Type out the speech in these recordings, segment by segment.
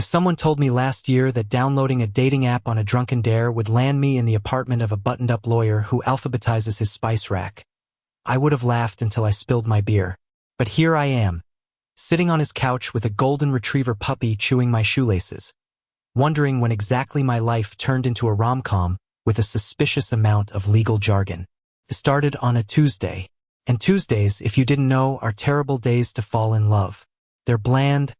someone told me last year that downloading a dating app on a drunken dare would land me in the apartment of a buttoned-up lawyer who alphabetizes his spice rack, I would have laughed until I spilled my beer. But here I am, sitting on his couch with a golden retriever puppy chewing my shoelaces, wondering when exactly my life turned into a rom-com with a suspicious amount of legal jargon. It started on a Tuesday, and Tuesdays, if you didn't know, are terrible days to fall in love. They're bland,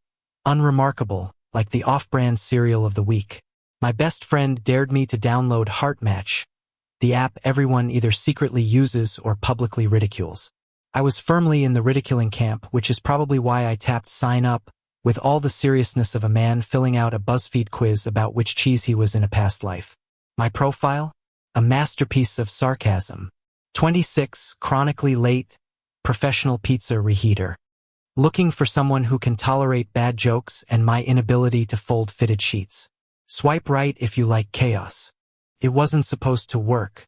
unremarkable, like the off-brand cereal of the week. My best friend dared me to download Heartmatch, the app everyone either secretly uses or publicly ridicules. I was firmly in the ridiculing camp, which is probably why I tapped sign up with all the seriousness of a man filling out a BuzzFeed quiz about which cheese he was in a past life. My profile? A masterpiece of sarcasm. 26, chronically late, professional pizza reheater. Looking for someone who can tolerate bad jokes and my inability to fold fitted sheets. Swipe right if you like chaos. It wasn't supposed to work.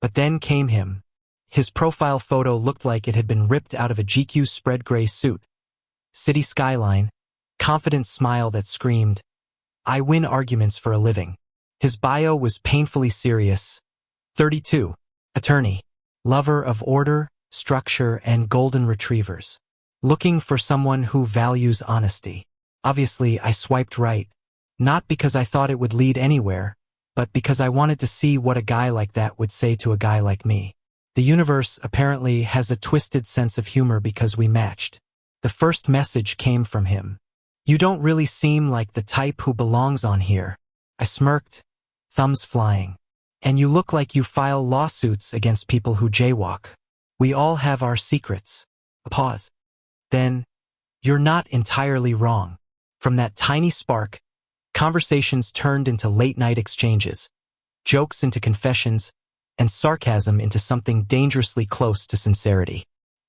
But then came him. His profile photo looked like it had been ripped out of a GQ spread gray suit. City skyline, confident smile that screamed, I win arguments for a living. His bio was painfully serious. 32. Attorney. Lover of order, structure, and golden retrievers. Looking for someone who values honesty. Obviously, I swiped right. Not because I thought it would lead anywhere, but because I wanted to see what a guy like that would say to a guy like me. The universe apparently has a twisted sense of humor because we matched. The first message came from him. You don't really seem like the type who belongs on here. I smirked, thumbs flying. And you look like you file lawsuits against people who jaywalk. We all have our secrets. A pause. Then, you're not entirely wrong. From that tiny spark, conversations turned into late-night exchanges, jokes into confessions, and sarcasm into something dangerously close to sincerity.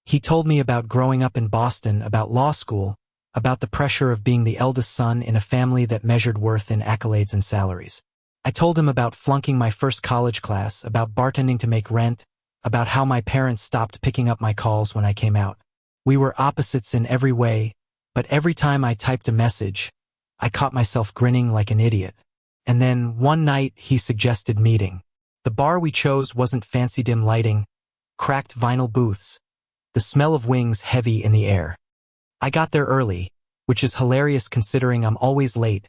He told me about growing up in Boston, about law school, about the pressure of being the eldest son in a family that measured worth in accolades and salaries. I told him about flunking my first college class, about bartending to make rent, about how my parents stopped picking up my calls when I came out. We were opposites in every way, but every time I typed a message, I caught myself grinning like an idiot. And then, one night, he suggested meeting. The bar we chose wasn't fancy dim lighting, cracked vinyl booths, the smell of wings heavy in the air. I got there early, which is hilarious considering I'm always late,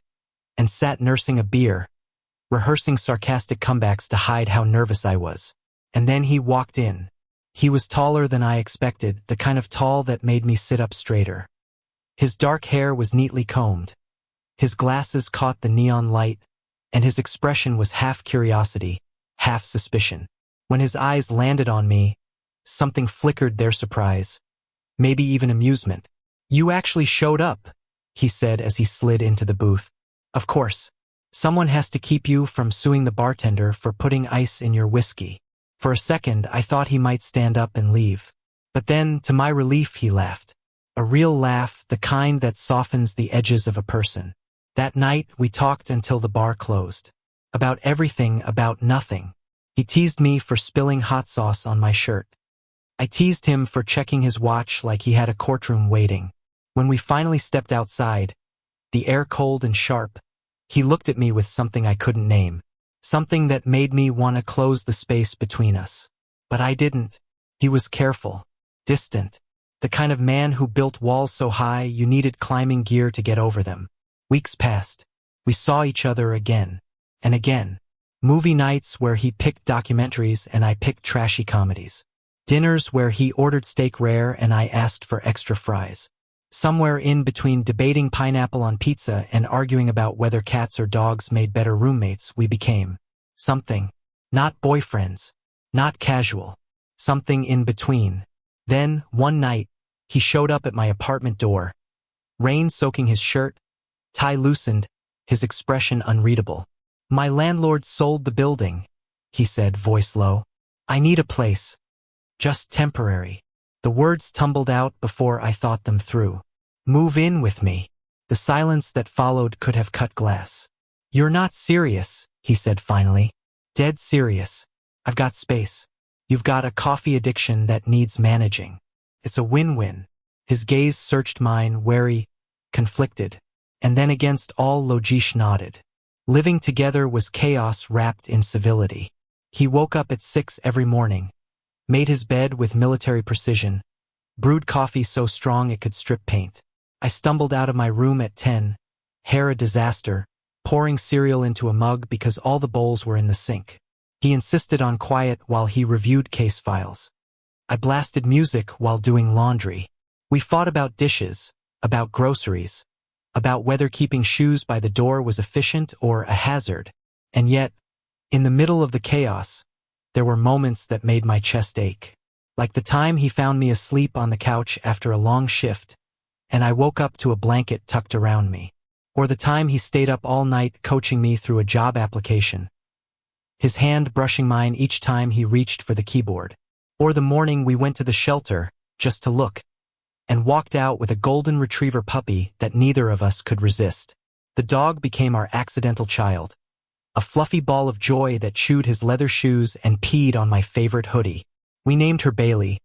and sat nursing a beer, rehearsing sarcastic comebacks to hide how nervous I was. And then he walked in. He was taller than I expected, the kind of tall that made me sit up straighter. His dark hair was neatly combed. His glasses caught the neon light, and his expression was half curiosity, half suspicion. When his eyes landed on me, something flickered their surprise, maybe even amusement. You actually showed up, he said as he slid into the booth. Of course. Someone has to keep you from suing the bartender for putting ice in your whiskey. For a second, I thought he might stand up and leave. But then, to my relief, he laughed. A real laugh, the kind that softens the edges of a person. That night, we talked until the bar closed. About everything, about nothing. He teased me for spilling hot sauce on my shirt. I teased him for checking his watch like he had a courtroom waiting. When we finally stepped outside, the air cold and sharp, he looked at me with something I couldn't name. Something that made me want to close the space between us. But I didn't. He was careful, distant, the kind of man who built walls so high you needed climbing gear to get over them. Weeks passed. We saw each other again and again. Movie nights where he picked documentaries and I picked trashy comedies. Dinners where he ordered steak rare and I asked for extra fries. Somewhere in between debating pineapple on pizza and arguing about whether cats or dogs made better roommates, we became something. Not boyfriends. Not casual. Something in between. Then, one night, he showed up at my apartment door. Rain soaking his shirt, tie loosened, his expression unreadable. My landlord sold the building, he said, voice low. I need a place. Just temporary. The words tumbled out before I thought them through. Move in with me. The silence that followed could have cut glass. You're not serious, he said finally. Dead serious. I've got space. You've got a coffee addiction that needs managing. It's a win-win. His gaze searched mine, wary, conflicted. And then against all, Logish nodded. Living together was chaos wrapped in civility. He woke up at 6 every morning, made his bed with military precision, brewed coffee so strong it could strip paint. I stumbled out of my room at 10, hair a disaster, pouring cereal into a mug because all the bowls were in the sink. He insisted on quiet while he reviewed case files. I blasted music while doing laundry. We fought about dishes, about groceries, about whether keeping shoes by the door was efficient or a hazard. And yet, in the middle of the chaos, there were moments that made my chest ache. Like the time he found me asleep on the couch after a long shift, and I woke up to a blanket tucked around me. Or the time he stayed up all night coaching me through a job application, his hand brushing mine each time he reached for the keyboard. Or the morning we went to the shelter, just to look, and walked out with a golden retriever puppy that neither of us could resist. The dog became our accidental child, a fluffy ball of joy that chewed his leather shoes and peed on my favorite hoodie. We named her Bailey,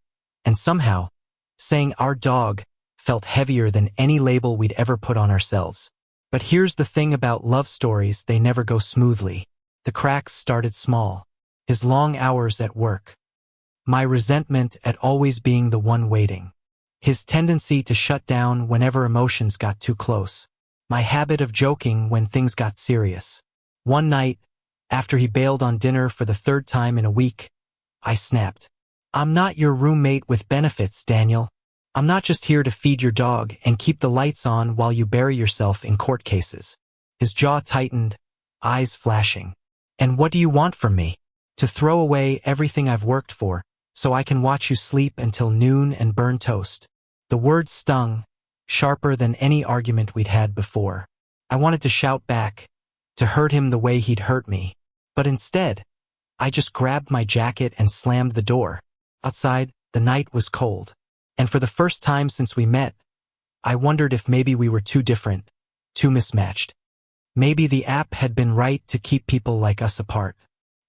and somehow, saying our dog felt heavier than any label we'd ever put on ourselves. But here's the thing about love stories, they never go smoothly. The cracks started small. His long hours at work, my resentment at always being the one waiting, his tendency to shut down whenever emotions got too close, my habit of joking when things got serious. One night, after he bailed on dinner for the 3rd time in a week, I snapped. "I'm not your roommate with benefits, Daniel. I'm not just here to feed your dog and keep the lights on while you bury yourself in court cases." His jaw tightened, eyes flashing. "And what do you want from me? To throw away everything I've worked for, so I can watch you sleep until noon and burn toast?" The words stung, sharper than any argument we'd had before. I wanted to shout back, to hurt him the way he'd hurt me. But instead, I just grabbed my jacket and slammed the door. Outside, the night was cold. And for the first time since we met, I wondered if maybe we were too different, too mismatched. Maybe the app had been right to keep people like us apart.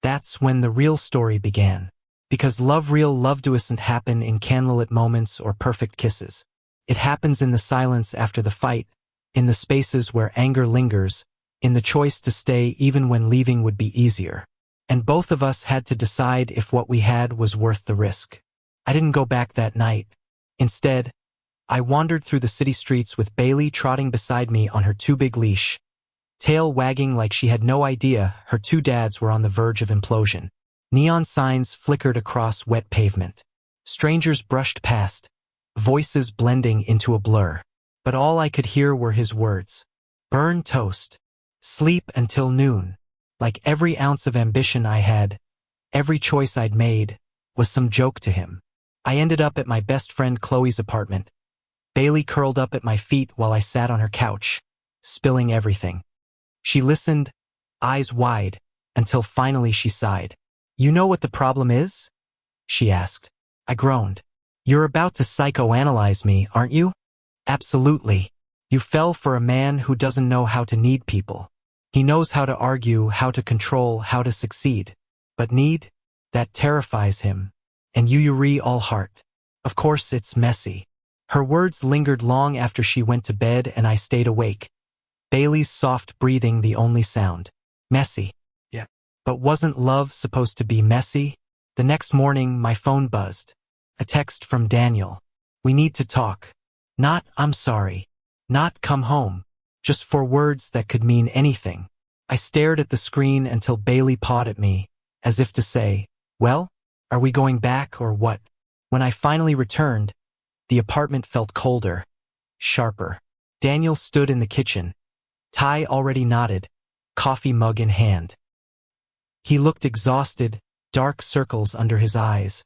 That's when the real story began. Because real love doesn't happen in candlelit moments or perfect kisses. It happens in the silence after the fight, in the spaces where anger lingers, in the choice to stay even when leaving would be easier. And both of us had to decide if what we had was worth the risk. I didn't go back that night. Instead, I wandered through the city streets with Bailey trotting beside me on her too big leash, tail wagging like she had no idea her 2 dads were on the verge of implosion. Neon signs flickered across wet pavement. Strangers brushed past, voices blending into a blur. But all I could hear were his words. Burn toast. Sleep until noon. Like every ounce of ambition I had, every choice I'd made, was some joke to him. I ended up at my best friend Chloe's apartment. Bailey curled up at my feet while I sat on her couch, spilling everything. She listened, eyes wide, until finally she sighed. "You know what the problem is?" she asked. I groaned. "You're about to psychoanalyze me, aren't you?" "Absolutely. You fell for a man who doesn't know how to need people. He knows how to argue, how to control, how to succeed. But need? That terrifies him. And you're all heart. Of course it's messy." Her words lingered long after she went to bed and I stayed awake. Bailey's soft breathing the only sound. Messy. Yeah. But wasn't love supposed to be messy? The next morning, my phone buzzed. A text from Daniel. "We need to talk." Not "I'm sorry." Not "come home." Just 4 words that could mean anything. I stared at the screen until Bailey pawed at me, as if to say, "Well, are we going back or what?" When I finally returned, the apartment felt colder, sharper. Daniel stood in the kitchen. Ty already nodded, coffee mug in hand. He looked exhausted, dark circles under his eyes,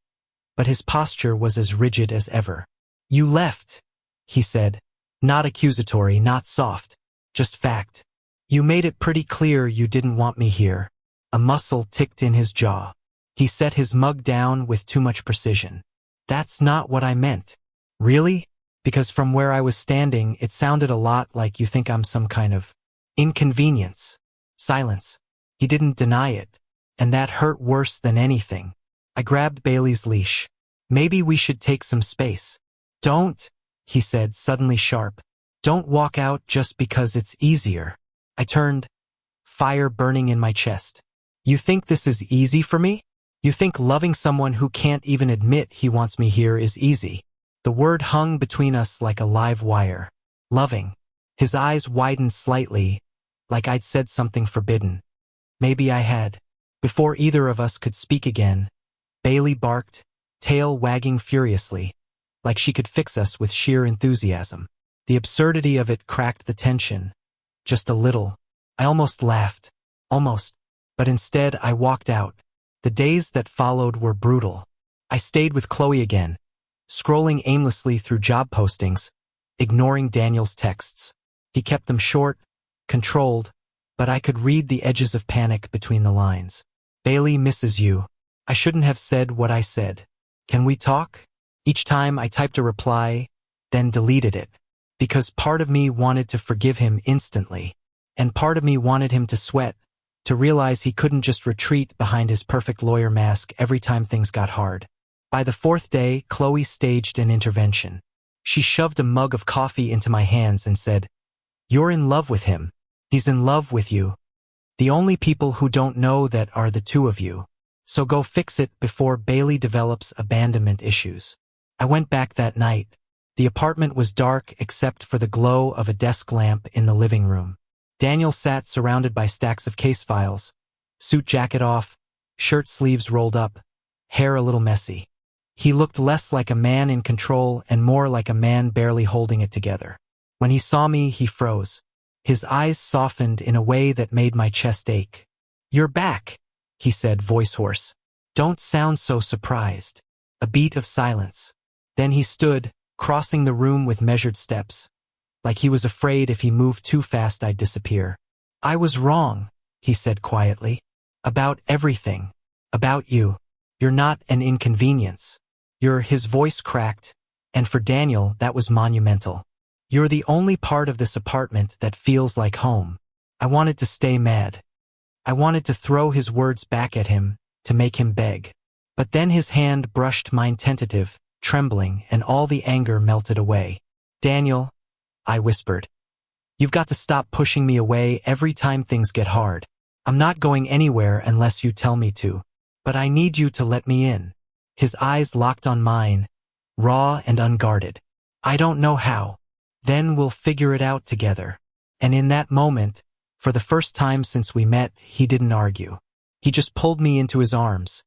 but his posture was as rigid as ever. "You left," he said, not accusatory, not soft, just fact. "You made it pretty clear you didn't want me here." A muscle ticked in his jaw. He set his mug down with too much precision. "That's not what I meant." "Really?" Because from where I was standing, it sounded a lot like you think I'm some kind of inconvenience. Silence. He didn't deny it, and that hurt worse than anything. I grabbed Bailey's leash. "Maybe we should take some space." "Don't," he said, suddenly sharp. Don't walk out just because it's easier. I turned, fire burning in my chest. You think this is easy for me? You think loving someone who can't even admit he wants me here is easy? The word hung between us like a live wire. Loving. His eyes widened slightly, like I'd said something forbidden. Maybe I had. Before either of us could speak again, Bailey barked, tail wagging furiously, like she could fix us with sheer enthusiasm. The absurdity of it cracked the tension. Just a little. I almost laughed. Almost. But instead I walked out. The days that followed were brutal. I stayed with Chloe again, scrolling aimlessly through job postings, ignoring Daniel's texts. He kept them short, controlled, but I could read the edges of panic between the lines. Bailey misses you. I shouldn't have said what I said. Can we talk? Each time I typed a reply, then deleted it, because part of me wanted to forgive him instantly, and part of me wanted him to sweat, to realize he couldn't just retreat behind his perfect lawyer mask every time things got hard. By the fourth day, Chloe staged an intervention. She shoved a mug of coffee into my hands and said, "You're in love with him. He's in love with you. The only people who don't know that are the two of you. So go fix it before Bailey develops abandonment issues." I went back that night. The apartment was dark except for the glow of a desk lamp in the living room. Daniel sat surrounded by stacks of case files, suit jacket off, shirt sleeves rolled up, hair a little messy. He looked less like a man in control and more like a man barely holding it together. When he saw me, he froze. His eyes softened in a way that made my chest ache. "You're back," he said, voice hoarse. "Don't sound so surprised." A beat of silence. Then he stood, crossing the room with measured steps, like he was afraid if he moved too fast I'd disappear. "I was wrong," he said quietly. "About everything. About you. You're not an inconvenience. His voice cracked, and for Daniel that was monumental. "You're the only part of this apartment that feels like home." I wanted to stay mad. I wanted to throw his words back at him, to make him beg. But then his hand brushed mine, tentative, trembling, and all the anger melted away. "Daniel," I whispered, "you've got to stop pushing me away every time things get hard. I'm not going anywhere unless you tell me to. But I need you to let me in." His eyes locked on mine, raw and unguarded. "I don't know how. Then we'll figure it out together." And in that moment, for the first time since we met, he didn't argue. He just pulled me into his arms,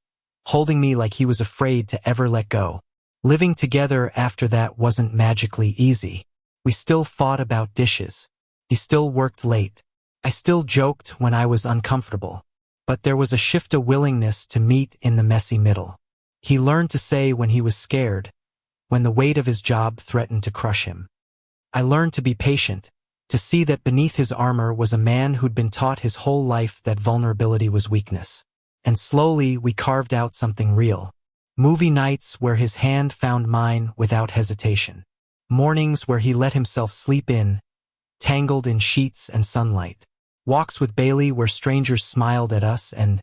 holding me like he was afraid to ever let go. Living together after that wasn't magically easy. We still fought about dishes. He still worked late. I still joked when I was uncomfortable. But there was a shift of willingness to meet in the messy middle. He learned to say when he was scared, when the weight of his job threatened to crush him. I learned to be patient, to see that beneath his armor was a man who'd been taught his whole life that vulnerability was weakness. And slowly we carved out something real. Movie nights where his hand found mine without hesitation. Mornings where he let himself sleep in, tangled in sheets and sunlight. Walks with Bailey where strangers smiled at us and,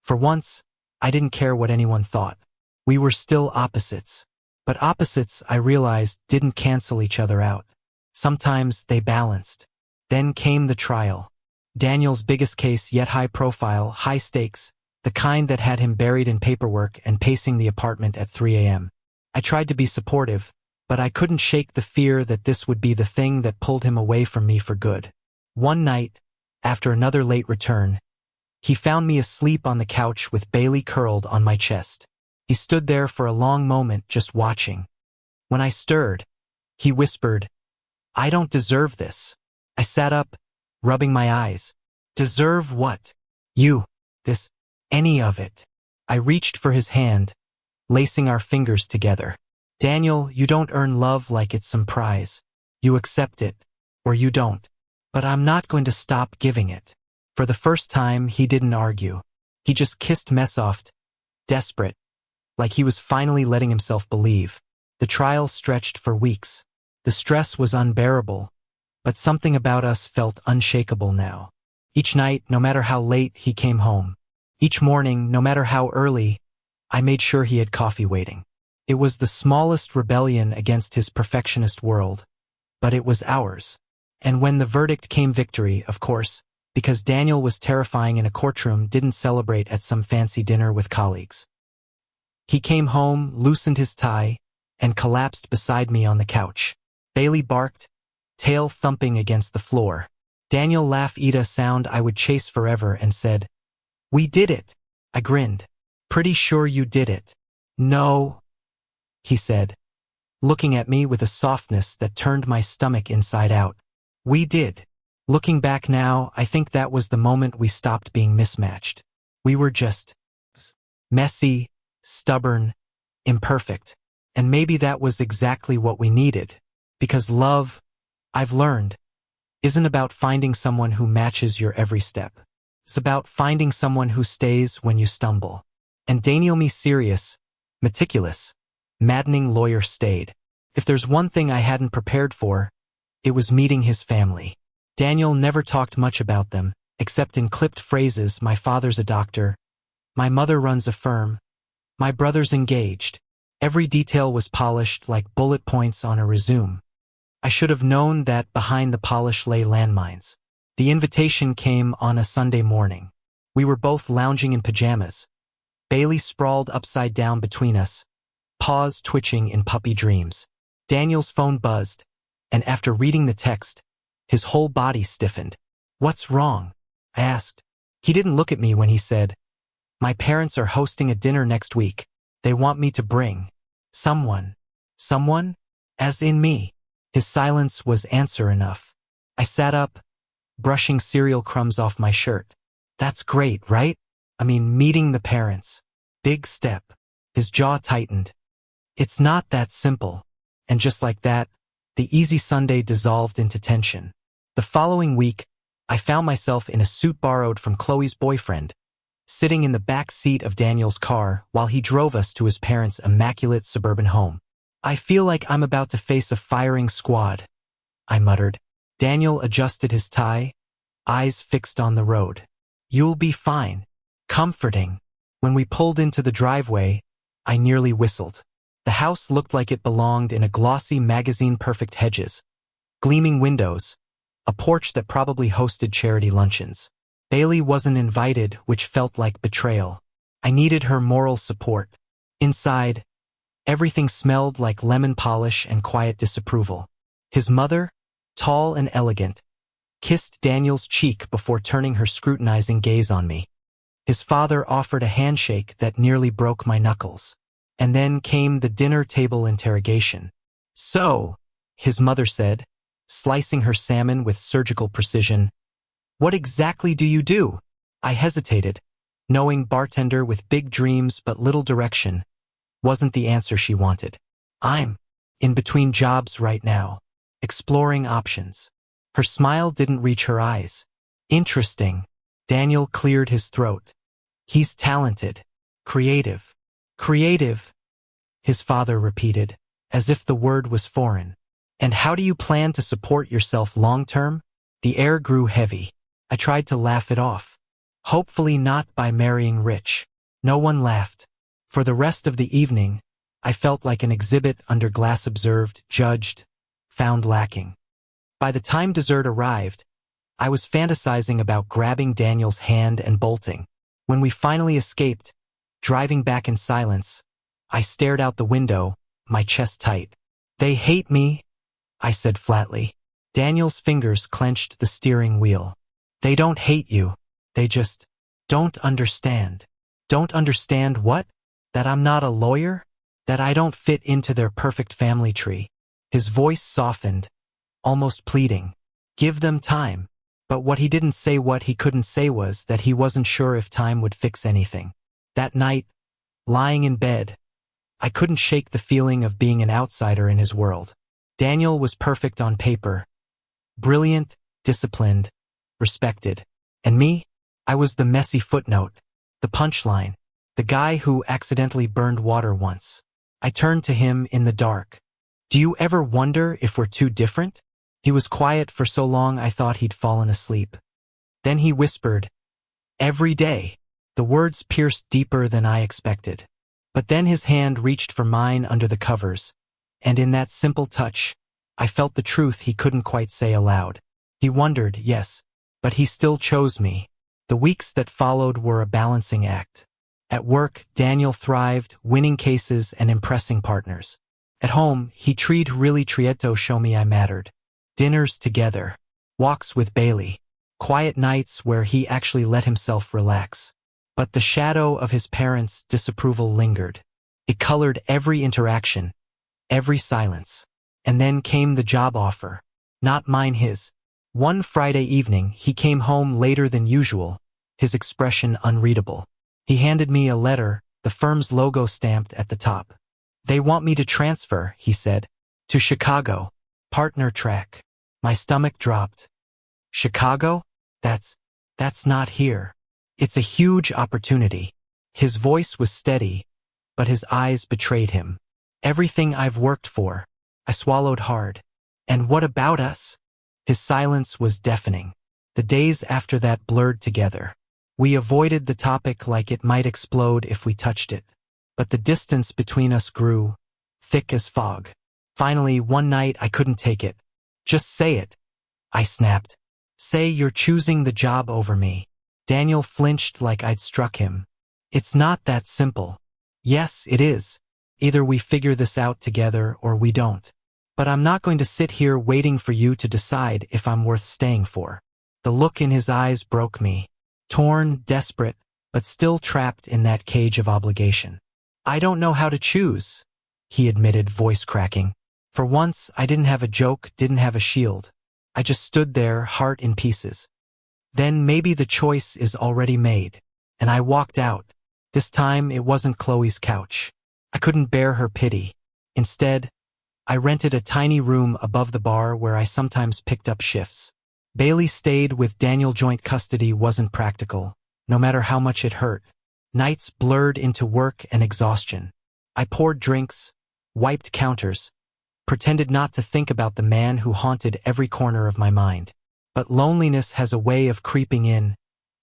for once, I didn't care what anyone thought. We were still opposites. But opposites, I realized, didn't cancel each other out. Sometimes they balanced. Then came the trial. Daniel's biggest case, yet high profile, high stakes, the kind that had him buried in paperwork and pacing the apartment at 3 a.m. I tried to be supportive, but I couldn't shake the fear that this would be the thing that pulled him away from me for good. One night, after another late return, he found me asleep on the couch with Bailey curled on my chest. He stood there for a long moment just watching. When I stirred, he whispered, "I don't deserve this." I sat up, rubbing my eyes. "Deserve what?" "You. This. Any of it." I reached for his hand, lacing our fingers together. "Daniel, you don't earn love like it's some prize. You accept it, or you don't. But I'm not going to stop giving it." For the first time, he didn't argue. He just kissed Messoft, desperate, like he was finally letting himself believe. The trial stretched for weeks. The stress was unbearable, but something about us felt unshakable now. Each night, no matter how late, he came home. Each morning, no matter how early, I made sure he had coffee waiting. It was the smallest rebellion against his perfectionist world, but it was ours. And when the verdict came, victory, of course, because Daniel was terrifying in a courtroom, didn't celebrate at some fancy dinner with colleagues. He came home, loosened his tie, and collapsed beside me on the couch. Bailey barked, tail thumping against the floor. Daniel laughed, a sound I would chase forever, and said, "We did it." I grinned. "Pretty sure you did it." "No," he said, looking at me with a softness that turned my stomach inside out. "We did." Looking back now, I think that was the moment we stopped being mismatched. We were just messy, stubborn, imperfect. And maybe that was exactly what we needed. Because love, I've learned, isn't about finding someone who matches your every step. It's about finding someone who stays when you stumble. And Daniel, me serious, meticulous, maddening lawyer, stayed. If there's one thing I hadn't prepared for, it was meeting his family. Daniel never talked much about them, except in clipped phrases. My father's a doctor. My mother runs a firm. My brother's engaged. Every detail was polished like bullet points on a resume. I should have known that behind the polish lay landmines. The invitation came on a Sunday morning. We were both lounging in pajamas. Bailey sprawled upside down between us, paws twitching in puppy dreams. Daniel's phone buzzed, and after reading the text, his whole body stiffened. "What's wrong?" I asked. He didn't look at me when he said, "My parents are hosting a dinner next week. They want me to bring someone." Someone? As in me. His silence was answer enough. I sat up, brushing cereal crumbs off my shirt. "That's great, right? I mean, meeting the parents. Big step." His jaw tightened. "It's not that simple." And just like that, the easy Sunday dissolved into tension. The following week, I found myself in a suit borrowed from Chloe's boyfriend, sitting in the back seat of Daniel's car while he drove us to his parents' immaculate suburban home. "I feel like I'm about to face a firing squad," I muttered. Daniel adjusted his tie, eyes fixed on the road. "You'll be fine." Comforting. When we pulled into the driveway, I nearly whistled. The house looked like it belonged in a glossy magazine, perfect hedges, gleaming windows, a porch that probably hosted charity luncheons. Bailey wasn't invited, which felt like betrayal. I needed her moral support. Inside, everything smelled like lemon polish and quiet disapproval. His mother, tall and elegant, kissed Daniel's cheek before turning her scrutinizing gaze on me. His father offered a handshake that nearly broke my knuckles. And then came the dinner table interrogation. "So," his mother said, slicing her salmon with surgical precision, "what exactly do you do?" I hesitated, knowing bartender with big dreams but little direction wasn't the answer she wanted. "I'm in between jobs right now, exploring options." Her smile didn't reach her eyes. "Interesting." Daniel cleared his throat. "He's talented. Creative." "Creative," his father repeated, as if the word was foreign. "And how do you plan to support yourself long-term?" The air grew heavy. I tried to laugh it off. "Hopefully not by marrying rich." No one laughed. For the rest of the evening, I felt like an exhibit under glass, observed, judged, found lacking. By the time dessert arrived, I was fantasizing about grabbing Daniel's hand and bolting. When we finally escaped, driving back in silence, I stared out the window, my chest tight. "They hate me," I said flatly. Daniel's fingers clenched the steering wheel. "They don't hate you. They just don't understand." "Don't understand what?" "That I'm not a lawyer? That I don't fit into their perfect family tree." His voice softened, almost pleading. "Give them time." But what he didn't say, what he couldn't say, was that he wasn't sure if time would fix anything. That night, lying in bed, I couldn't shake the feeling of being an outsider in his world. Daniel was perfect on paper. Brilliant, disciplined, respected. And me? I was the messy footnote, the punchline, the guy who accidentally burned water once. I turned to him in the dark. "Do you ever wonder if we're too different?" He was quiet for so long I thought he'd fallen asleep. Then he whispered, "Every day." The words pierced deeper than I expected. But then his hand reached for mine under the covers, and in that simple touch, I felt the truth he couldn't quite say aloud. He wondered, yes, but he still chose me. The weeks that followed were a balancing act. At work, Daniel thrived, winning cases and impressing partners. At home, he treated really trieto show me I mattered. Dinners together, walks with Bailey, quiet nights where he actually let himself relax. But the shadow of his parents' disapproval lingered. It colored every interaction, every silence. And then came the job offer. Not mine, his. One Friday evening, he came home later than usual, his expression unreadable. He handed me a letter, the firm's logo stamped at the top. They want me to transfer, he said, to Chicago. Partner track. My stomach dropped. Chicago? That's not here. It's a huge opportunity. His voice was steady, but his eyes betrayed him. Everything I've worked for. I swallowed hard. And what about us? His silence was deafening. The days after that blurred together. We avoided the topic like it might explode if we touched it. But the distance between us grew, thick as fog. Finally, one night I couldn't take it. Just say it, I snapped. Say you're choosing the job over me. Daniel flinched like I'd struck him. It's not that simple. Yes, it is. Either we figure this out together or we don't. But I'm not going to sit here waiting for you to decide if I'm worth staying for. The look in his eyes broke me. Torn, desperate, but still trapped in that cage of obligation. I don't know how to choose, he admitted, voice cracking. For once, I didn't have a joke, didn't have a shield. I just stood there, heart in pieces. Then maybe the choice is already made. And I walked out. This time, it wasn't Chloe's couch. I couldn't bear her pity. Instead, I rented a tiny room above the bar where I sometimes picked up shifts. Bailey stayed with Daniel. Joint custody wasn't practical, no matter how much it hurt. Nights blurred into work and exhaustion. I poured drinks, wiped counters, pretended not to think about the man who haunted every corner of my mind. But loneliness has a way of creeping in,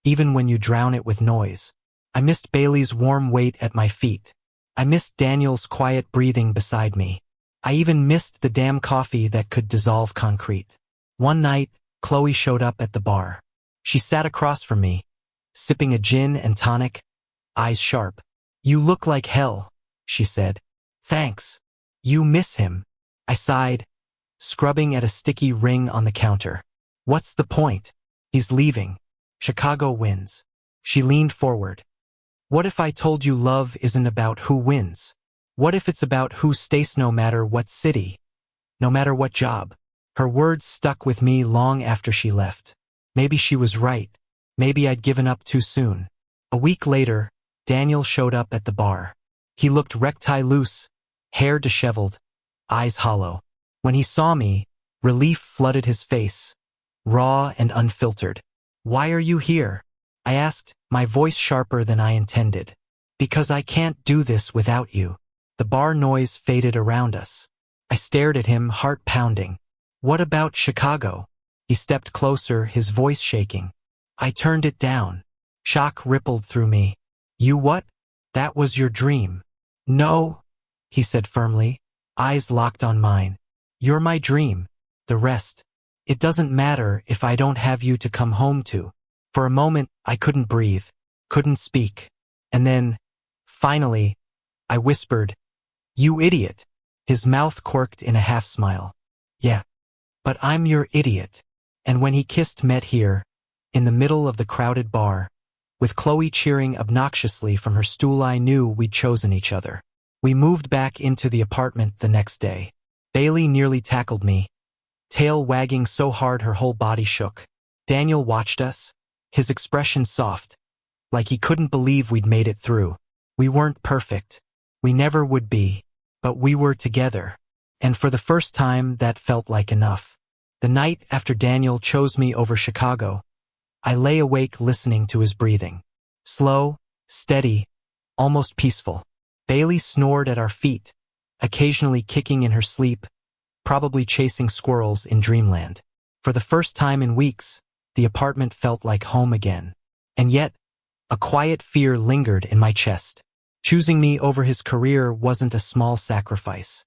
even when you drown it with noise. I missed Bailey's warm weight at my feet. I missed Daniel's quiet breathing beside me. I even missed the damn coffee that could dissolve concrete. One night, Chloe showed up at the bar. She sat across from me, sipping a gin and tonic, eyes sharp. You look like hell, she said. Thanks. You miss him. I sighed, scrubbing at a sticky ring on the counter. What's the point? He's leaving. Chicago wins. She leaned forward. What if I told you love isn't about who wins? What if it's about who stays no matter what city, no matter what job? Her words stuck with me long after she left. Maybe she was right. Maybe I'd given up too soon. A week later, Daniel showed up at the bar. He looked recti loose, hair disheveled, eyes hollow. When he saw me, relief flooded his face, raw and unfiltered. Why are you here? I asked, my voice sharper than I intended. Because I can't do this without you. The bar noise faded around us. I stared at him, heart pounding. What about Chicago? He stepped closer, his voice shaking. I turned it down. Shock rippled through me. You what? That was your dream. No, he said firmly, eyes locked on mine. You're my dream. The rest. It doesn't matter if I don't have you to come home to. For a moment, I couldn't breathe, couldn't speak. And then, finally, I whispered, You idiot. His mouth quirked in a half-smile. Yeah, but I'm your idiot. And when he kissed met here, in the middle of the crowded bar, with Chloe cheering obnoxiously from her stool, I knew we'd chosen each other. We moved back into the apartment the next day. Bailey nearly tackled me, tail wagging so hard her whole body shook. Daniel watched us, his expression soft, like he couldn't believe we'd made it through. We weren't perfect. We never would be. But we were together. And for the first time, that felt like enough. The night after Daniel chose me over Chicago, I lay awake listening to his breathing. Slow, steady, almost peaceful. Bailey snored at our feet, occasionally kicking in her sleep, probably chasing squirrels in dreamland. For the first time in weeks, the apartment felt like home again. And yet, a quiet fear lingered in my chest. Choosing me over his career wasn't a small sacrifice.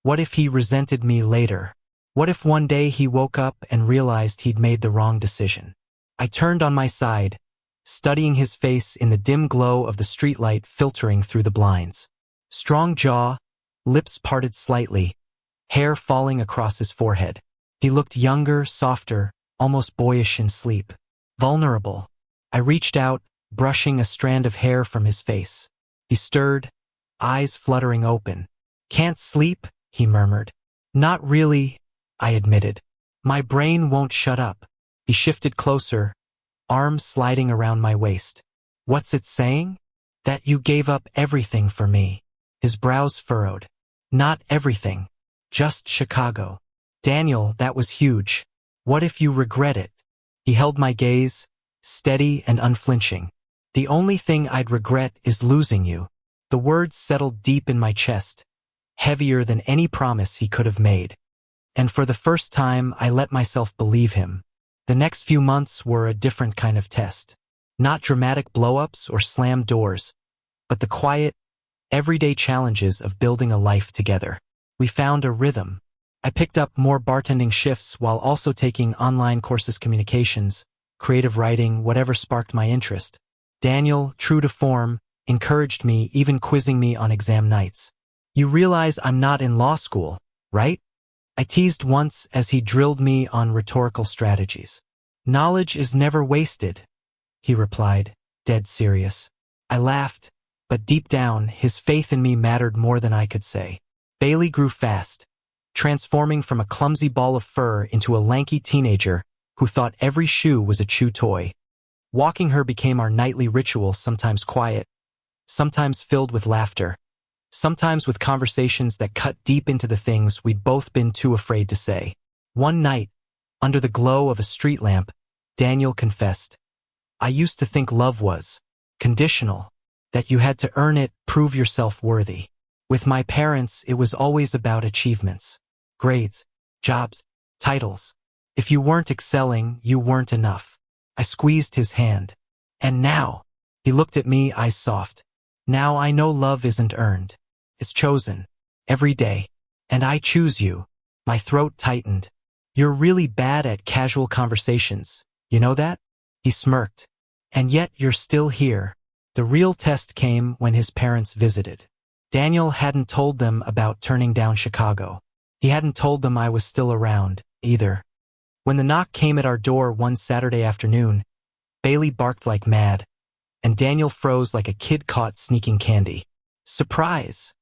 What if he resented me later? What if one day he woke up and realized he'd made the wrong decision? I turned on my side, studying his face in the dim glow of the streetlight filtering through the blinds. Strong jaw, lips parted slightly, hair falling across his forehead. He looked younger, softer, almost boyish in sleep. Vulnerable. I reached out, brushing a strand of hair from his face. He stirred, eyes fluttering open. "Can't sleep?" he murmured. "Not really," I admitted. "My brain won't shut up." He shifted closer, arms sliding around my waist. "What's it saying?" "That you gave up everything for me." His brows furrowed. "Not everything. Just Chicago." "Daniel, that was huge. What if you regret it?" He held my gaze, steady and unflinching. "The only thing I'd regret is losing you." The words settled deep in my chest, heavier than any promise he could have made. And for the first time, I let myself believe him. The next few months were a different kind of test. Not dramatic blow-ups or slammed doors, but the quiet, everyday challenges of building a life together. We found a rhythm. I picked up more bartending shifts while also taking online courses, communications, creative writing, whatever sparked my interest. Daniel, true to form, encouraged me, even quizzing me on exam nights. "You realize I'm not in law school, right?" I teased once as he drilled me on rhetorical strategies. "Knowledge is never wasted," he replied, dead serious. I laughed, but deep down, his faith in me mattered more than I could say. Bailey grew fast, transforming from a clumsy ball of fur into a lanky teenager who thought every shoe was a chew toy. Walking her became our nightly ritual, sometimes quiet, sometimes filled with laughter, sometimes with conversations that cut deep into the things we'd both been too afraid to say. One night, under the glow of a street lamp, Daniel confessed, "I used to think love was conditional, that you had to earn it, prove yourself worthy. With my parents, it was always about achievements, grades, jobs, titles. If you weren't excelling, you weren't enough." I squeezed his hand. "And now," he looked at me, eyes soft, "now I know love isn't earned. It's chosen. Every day. And I choose you." My throat tightened. "You're really bad at casual conversations. You know that?" He smirked. "And yet you're still here." The real test came when his parents visited. Daniel hadn't told them about turning down Chicago. He hadn't told them I was still around, either. When the knock came at our door one Saturday afternoon, Bailey barked like mad, and Daniel froze like a kid caught sneaking candy. "Surprise,"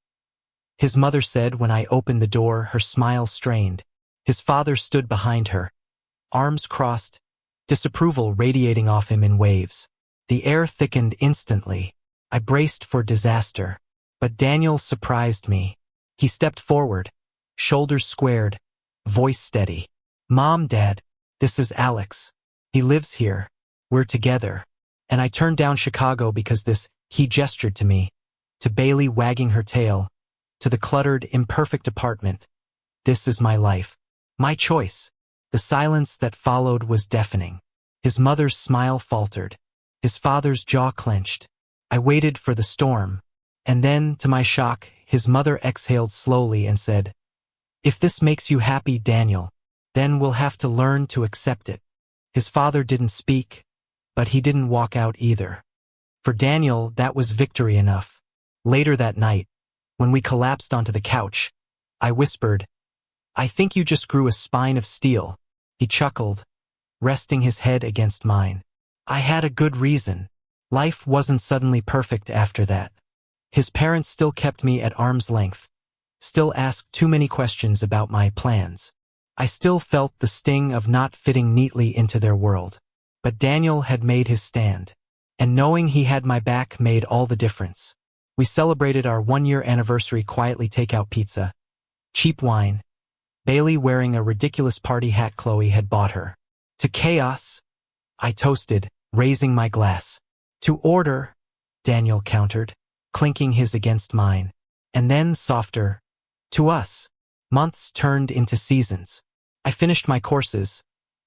his mother said when I opened the door, her smile strained. His father stood behind her, arms crossed, disapproval radiating off him in waves. The air thickened instantly. I braced for disaster. But Daniel surprised me. He stepped forward, shoulders squared, voice steady. "Mom, Dad, this is Alex. He lives here. We're together." And I turned down Chicago because he gestured to me, to Bailey wagging her tail, to the cluttered, imperfect apartment. "This is my life. My choice." The silence that followed was deafening. His mother's smile faltered. His father's jaw clenched. I waited for the storm. And then, to my shock, his mother exhaled slowly and said, "If this makes you happy, Daniel, then we'll have to learn to accept it." His father didn't speak, but he didn't walk out either. For Daniel, that was victory enough. Later that night, when we collapsed onto the couch, I whispered, "I think you just grew a spine of steel." He chuckled, resting his head against mine. I had a good reason. Life wasn't suddenly perfect after that. His parents still kept me at arm's length, still asked too many questions about my plans. I still felt the sting of not fitting neatly into their world. But Daniel had made his stand, and knowing he had my back made all the difference. We celebrated our 1-year anniversary quietly, takeout pizza, cheap wine, Bailey wearing a ridiculous party hat Chloe had bought her. To chaos, I toasted, raising my glass. To order, Daniel countered, clinking his against mine. And then, softer, to us. Months turned into seasons. I finished my courses,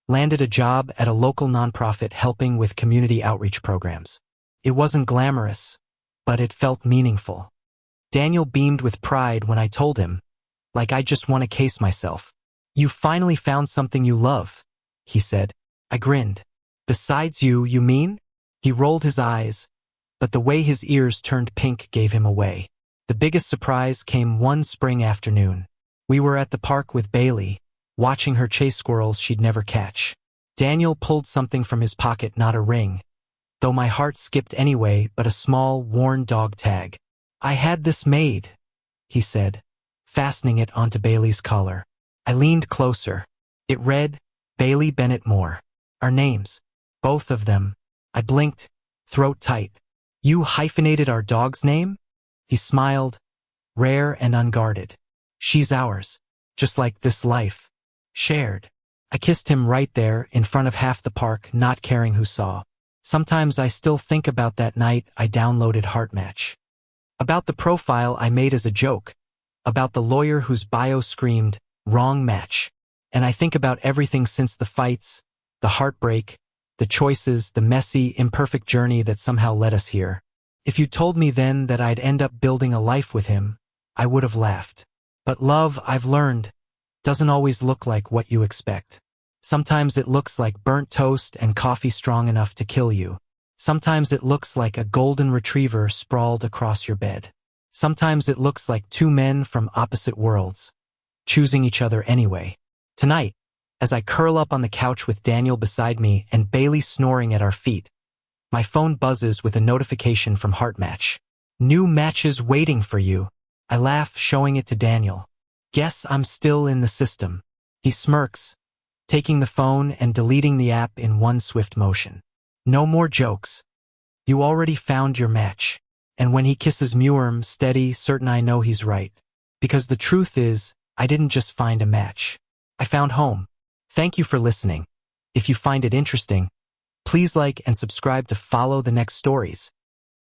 landed a job at a local nonprofit helping with community outreach programs. It wasn't glamorous, but it felt meaningful. Daniel beamed with pride when I told him, like I just won a case myself. You finally found something you love, he said. I grinned. Besides you, you mean? He rolled his eyes, but the way his ears turned pink gave him away. The biggest surprise came one spring afternoon. We were at the park with Bailey, watching her chase squirrels she'd never catch. Daniel pulled something from his pocket, not a ring, though my heart skipped anyway, but a small, worn dog tag. I had this made, he said, fastening it onto Bailey's collar. I leaned closer. It read, Bailey Bennett Moore. Our names. Both of them. I blinked, throat tight. You hyphenated our dog's name? He smiled, rare and unguarded. She's ours, just like this life. Shared. I kissed him right there, in front of half the park, not caring who saw. Sometimes I still think about that night I downloaded Heartmatch. About the profile I made as a joke. About the lawyer whose bio screamed, wrong match. And I think about everything since the fights, the heartbreak, the choices, the messy, imperfect journey that somehow led us here. If you told me then that I'd end up building a life with him, I would have laughed. But love, I've learned, doesn't always look like what you expect. Sometimes it looks like burnt toast and coffee strong enough to kill you. Sometimes it looks like a golden retriever sprawled across your bed. Sometimes it looks like two men from opposite worlds, choosing each other anyway. Tonight, as I curl up on the couch with Daniel beside me and Bailey snoring at our feet, my phone buzzes with a notification from Heartmatch. New matches waiting for you. I laugh, showing it to Daniel. Guess I'm still in the system. He smirks, taking the phone and deleting the app in one swift motion. No more jokes. You already found your match. And when he kisses Muirm, steady, certain I know he's right. Because the truth is, I didn't just find a match. I found home. Thank you for listening. If you find it interesting, please like and subscribe to follow the next stories.